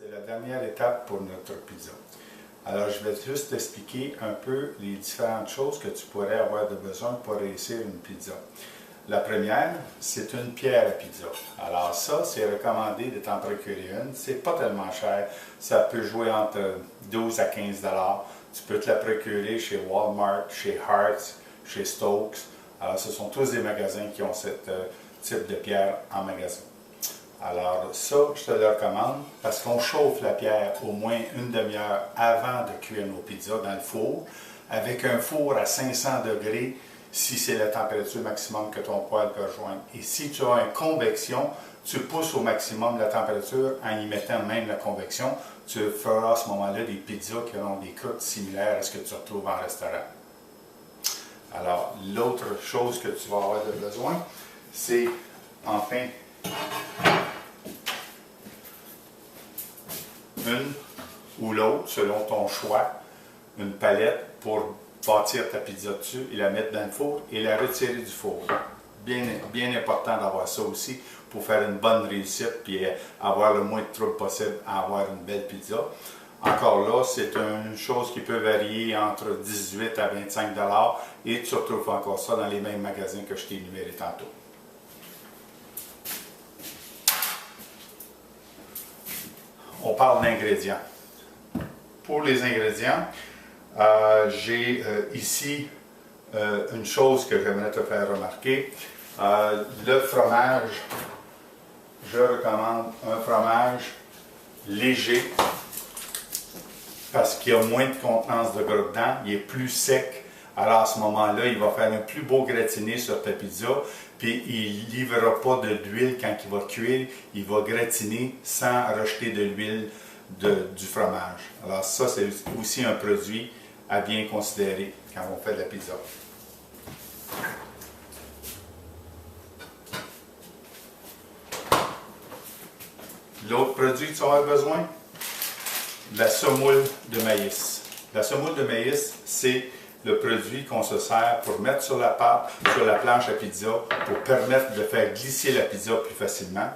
C'est la dernière étape pour notre pizza. Alors, je vais juste t'expliquer un peu les différentes choses que tu pourrais avoir de besoin pour réussir une pizza. La première, c'est une pierre à pizza. Alors ça, c'est recommandé de t'en procurer une. C'est pas tellement cher. Ça peut jouer entre 12 à 15 $. Tu peux te la procurer chez Walmart, chez Harts, chez Stokes. Alors, ce sont tous des magasins qui ont ce type de pierre en magasin. Alors ça, je te le recommande parce qu'on chauffe la pierre au moins une demi-heure avant de cuire nos pizzas dans le four, avec un four à 500 degrés si c'est la température maximum que ton poêle peut rejoindre. Et si tu as une convection, tu pousses au maximum la température en y mettant même la convection. Tu feras à ce moment-là des pizzas qui auront des croûtes similaires à ce que tu retrouves en restaurant. Alors, l'autre chose que tu vas avoir de besoin, c'est enfin une ou l'autre, selon ton choix, une palette pour bâtir ta pizza dessus et la mettre dans le four et la retirer du four. Bien important d'avoir ça aussi pour faire une bonne réussite et avoir le moins de troubles possible à avoir une belle pizza. Encore là, c'est une chose qui peut varier entre 18 à 25 $ et tu retrouves encore ça dans les mêmes magasins que je t'ai énumérés tantôt. On parle d'ingrédients. Pour les ingrédients, j'ai ici une chose que j'aimerais te faire remarquer. Le fromage, je recommande un fromage léger parce qu'il y a moins de contenance de gras dedans, il est plus sec. Alors à ce moment-là, il va faire un plus beau gratiné sur ta pizza, puis il ne livrera pas d'huile quand il va cuire, il va gratiner sans rejeter de l'huile du fromage. Alors ça, c'est aussi un produit à bien considérer quand on fait de la pizza. L'autre produit que tu auras besoin, la semoule de maïs. La semoule de maïs, c'est le produit qu'on se sert pour mettre sur la pâte, sur la planche à pizza, pour permettre de faire glisser la pizza plus facilement.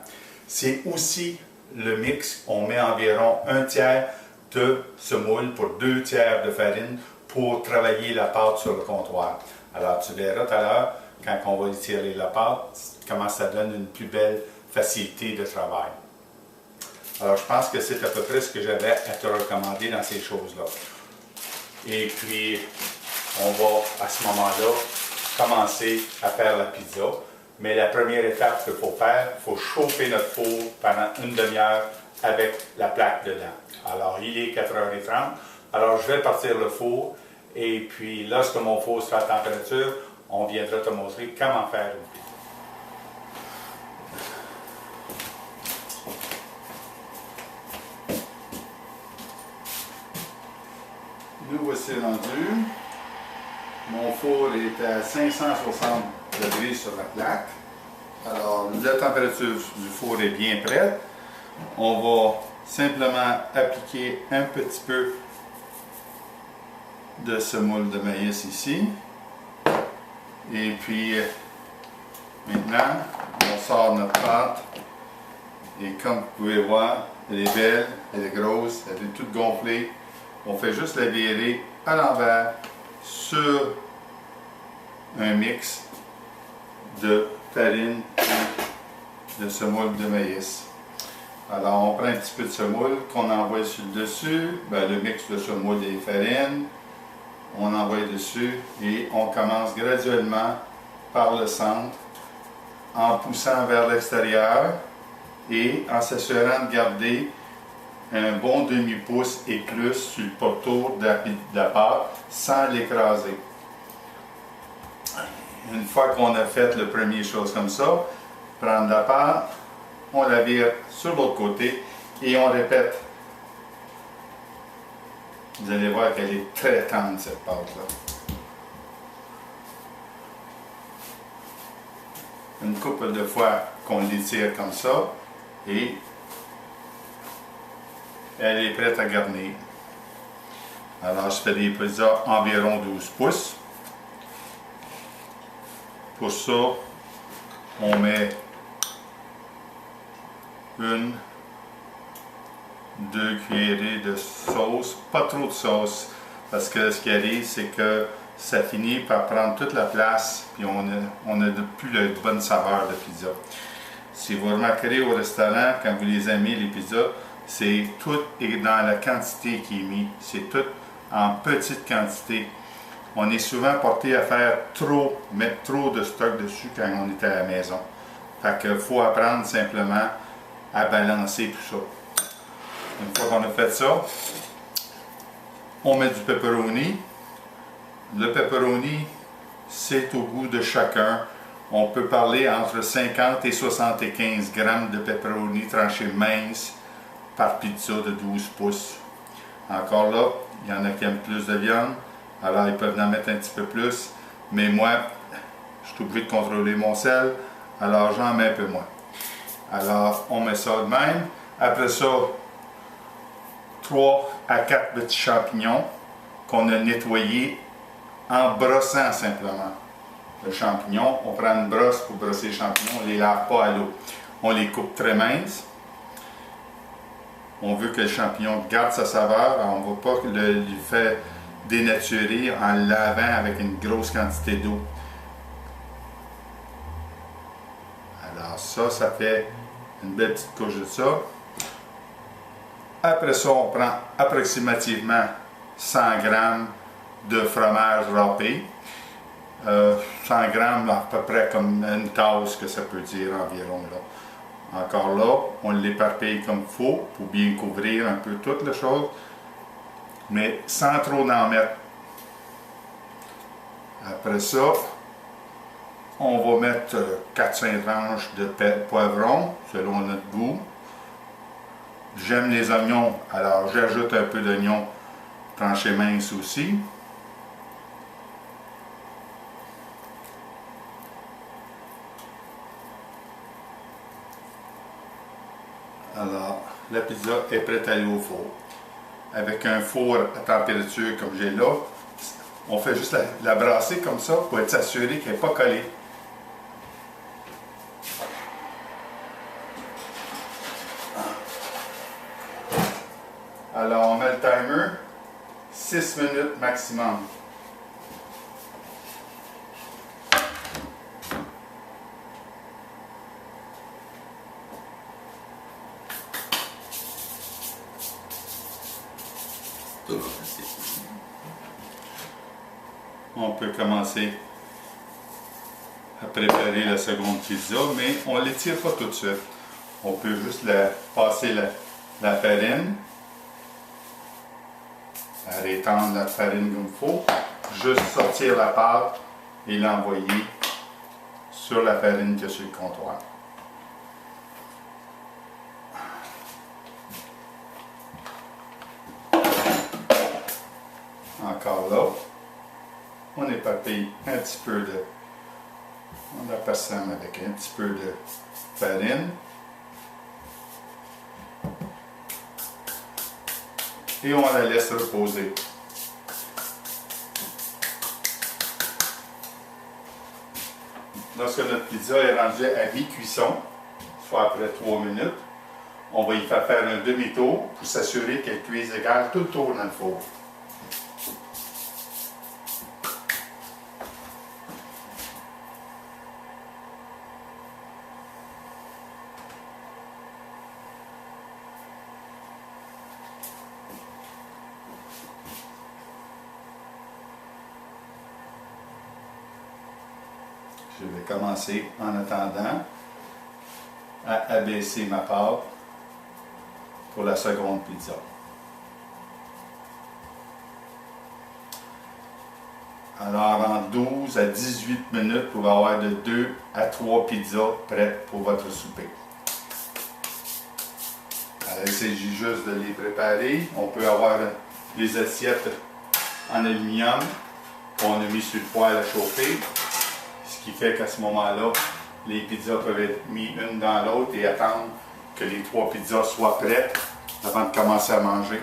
C'est aussi le mix, on met environ 1/3 de semoule pour 2/3 de farine pour travailler la pâte sur le comptoir. Alors tu verras tout à l'heure, quand on va étirer la pâte, comment ça donne une plus belle facilité de travail. Alors je pense que c'est à peu près ce que j'avais à te recommander dans ces choses-là. Et puis, on va à ce moment-là commencer à faire la pizza. Mais la première étape qu'il faut faire, il faut chauffer notre four pendant une demi-heure avec la plaque dedans. Alors, il est 4h30. Alors, je vais partir le four. Et puis, lorsque mon four sera à température, on viendra te montrer comment faire une pizza. Nous voici rendus. Mon four est à 560 degrés sur la plaque. Alors, la température du four est bien prête. On va simplement appliquer un petit peu de semoule de maïs ici. Et puis, maintenant, on sort notre pâte. Et comme vous pouvez voir, elle est belle, elle est grosse, elle est toute gonflée. On fait juste la virer à l'envers sur un mix de farine et de semoule de maïs. Alors on prend un petit peu de semoule qu'on envoie sur le dessus, le mix de semoule et farine, on envoie dessus et on commence graduellement par le centre en poussant vers l'extérieur et en s'assurant de garder un bon demi-pouce et plus sur le pourtour de la pâte sans l'écraser. Une fois qu'on a fait la première chose comme ça, prendre la pâte, on la vire sur l'autre côté et on répète. Vous allez voir qu'elle est très tendre cette pâte-là. Une couple de fois qu'on l'étire comme ça et elle est prête à garnir. Alors je fais des pizzas environ 12 pouces. Pour ça, on met 1, 2 cuillerées de sauce, pas trop de sauce, parce que ce qui arrive, c'est que ça finit par prendre toute la place, puis on n'a plus la bonne saveur de pizza. Si vous remarquerez au restaurant, quand vous les aimez, les pizzas, c'est tout est dans la quantité qui est mise. C'est tout en petite quantité. On est souvent porté à mettre trop de stock dessus quand on est à la maison. Fait qu'il faut apprendre simplement à balancer tout ça. Une fois qu'on a fait ça, on met du pepperoni. Le pepperoni, c'est au goût de chacun. On peut parler entre 50 et 75 grammes de pepperoni tranché mince par pizza de 12 pouces. Encore là, il y en a qui aiment plus de viande, alors ils peuvent en mettre un petit peu plus. Mais moi, je suis obligé de contrôler mon sel, alors j'en mets un peu moins. Alors, on met ça de même. Après ça, 3 à 4 petits champignons qu'on a nettoyés en brossant simplement. Le champignon, on prend une brosse pour brosser les champignons, on ne les lave pas à l'eau. On les coupe très minces. On veut que le champignon garde sa saveur, on ne va pas le faire dénaturer en le lavant avec une grosse quantité d'eau. Alors ça fait une belle petite couche de ça. Après ça, on prend approximativement 100 g de fromage râpé. 100 grammes, à peu près comme une tasse que ça peut dire environ. Là. Encore là, on l'éparpille comme il faut pour bien couvrir un peu toute la chose, mais sans trop en mettre. Après ça, on va mettre 4-5 tranches de poivron selon notre goût. J'aime les oignons, alors j'ajoute un peu d'oignons tranchés minces aussi. Alors, la pizza est prête à aller au four. Avec un four à température comme j'ai là, on fait juste la brasser comme ça pour être assuré qu'elle n'est pas collée. Alors, on met le timer, 6 minutes maximum. On peut commencer à préparer la seconde pizza, mais on ne l'étire pas tout de suite. On peut juste passer la farine, à étendre la farine comme il faut, juste sortir la pâte et l'envoyer sur la farine qui est sur le comptoir. Encore là, on éparpille un petit peu de, on la passame avec un petit peu de farine et on la laisse reposer. Lorsque notre pizza est rendue à mi-cuisson, soit après 3 minutes, on va y faire un demi-tour pour s'assurer qu'elle cuise égale tout le tour dans le four. Je vais commencer en attendant à abaisser ma pâte pour la seconde pizza. Alors en 12 à 18 minutes pour avoir de 2 à 3 pizzas prêtes pour votre souper. Alors, il s'agit juste de les préparer. On peut avoir des assiettes en aluminium qu'on a mis sur le poêle à chauffer. Ce qui fait qu'à ce moment-là, les pizzas peuvent être mises une dans l'autre et attendre que les 3 pizzas soient prêtes avant de commencer à manger.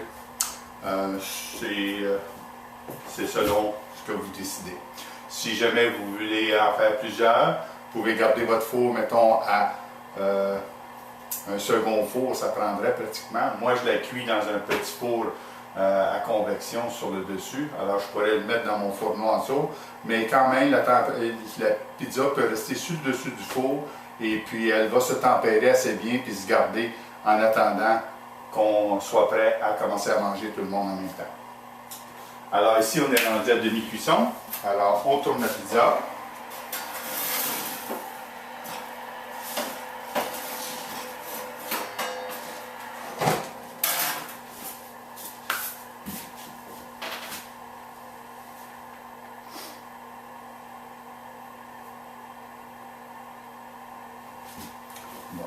C'est selon ce que vous décidez. Si jamais vous voulez en faire plusieurs, vous pouvez garder votre four, mettons, à Un second four, ça prendrait pratiquement. Moi, je la cuis dans un petit four à convection sur le dessus. Alors, je pourrais le mettre dans mon fourneau en dessous. Mais quand même, la pizza peut rester sur le dessus du four. Et puis, elle va se tempérer assez bien puis se garder en attendant qu'on soit prêt à commencer à manger tout le monde en même temps. Alors, ici, on est rendu à demi-cuisson. Alors, on tourne la pizza. Bon.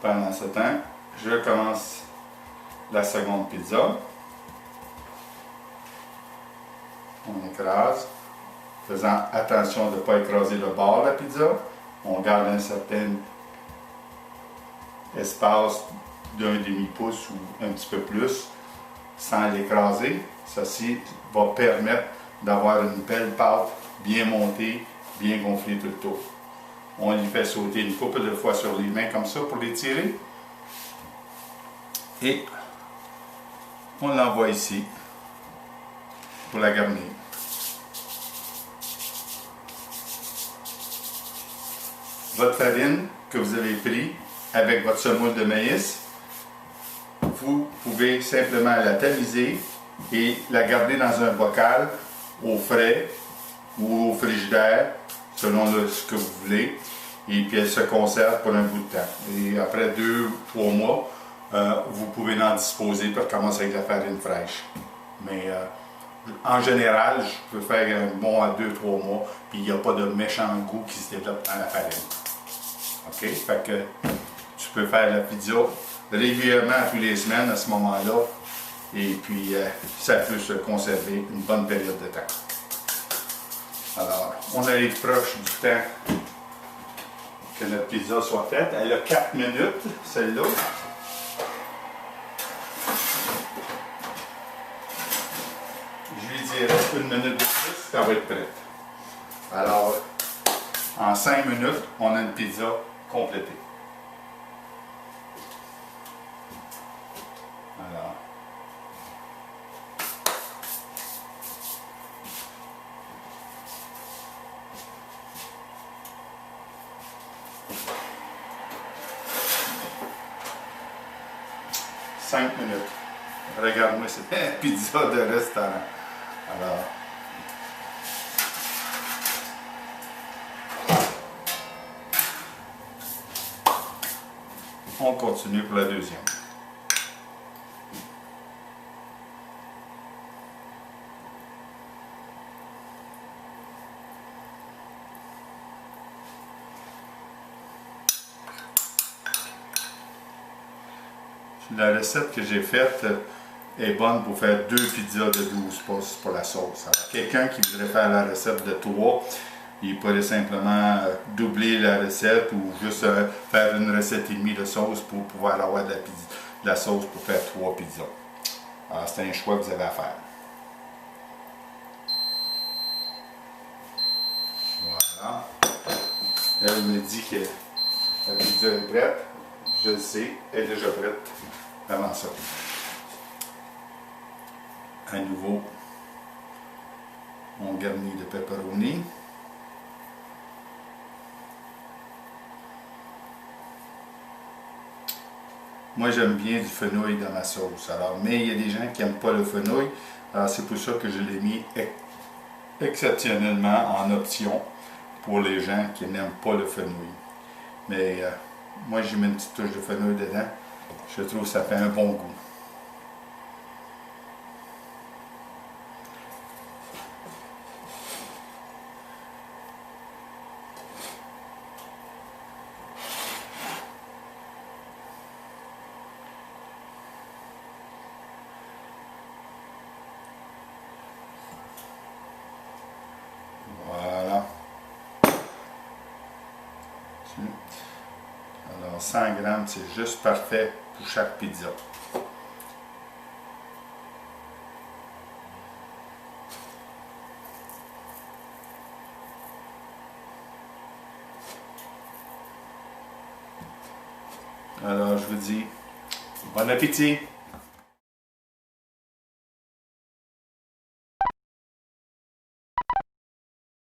Pendant ce temps, je commence la seconde pizza. On écrase, faisant attention de ne pas écraser le bord de la pizza. On garde un certain espace d'un demi-pouce ou un petit peu plus sans l'écraser. Ceci va permettre d'avoir une belle pâte bien montée, bien gonflée tout le tour. On lui fait sauter une couple de fois sur les mains comme ça pour l'étirer. Et on l'envoie ici pour la garnir. Votre farine que vous avez pris avec votre semoule de maïs, vous pouvez simplement la tamiser et la garder dans un bocal au frais ou au frigidaire, selon ce que vous voulez. Et puis elle se conserve pour un bout de temps. Et après 2 ou 3 mois, vous pouvez en disposer pour commencer avec la farine fraîche. Mais en général, je peux faire un bon à 2-3 mois, puis il n'y a pas de méchant goût qui se développe dans la farine. OK? Fait que tu peux faire la pizza régulièrement tous les semaines à ce moment-là. Et puis, ça peut se conserver une bonne période de temps. Alors, on arrive proche du temps que notre pizza soit faite. Elle a 4 minutes, celle-là. Je lui dirais 1 minute de plus, ça va être prête. Alors, en 5 minutes, on a une pizza complétée. Alors, cinq minutes. Regarde-moi, c'est une pizza de restaurant. Alors, on continue pour la deuxième. La recette que j'ai faite est bonne pour faire 2 pizzas de 12 pouces pour la sauce. Alors, quelqu'un qui voudrait faire la recette de 3, il pourrait simplement doubler la recette ou juste faire une recette et demie de sauce pour pouvoir avoir de la sauce pour faire 3 pizzas. Alors, c'est un choix que vous avez à faire. Voilà. Elle me dit que la pizza est prête. Je le sais, elle est déjà prête avant ça. À nouveau, on garnit de pepperoni. Moi, j'aime bien du fenouil dans ma sauce. Alors, mais il y a des gens qui n'aiment pas le fenouil. Alors, c'est pour ça que je l'ai mis exceptionnellement en option pour les gens qui n'aiment pas le fenouil. Mais moi, j'ai mis une petite touche de fenouil dedans. Je trouve que ça fait un bon goût. Voilà. Alors 100 grammes, c'est juste parfait pour chaque pizza. Alors, je vous dis bon appétit!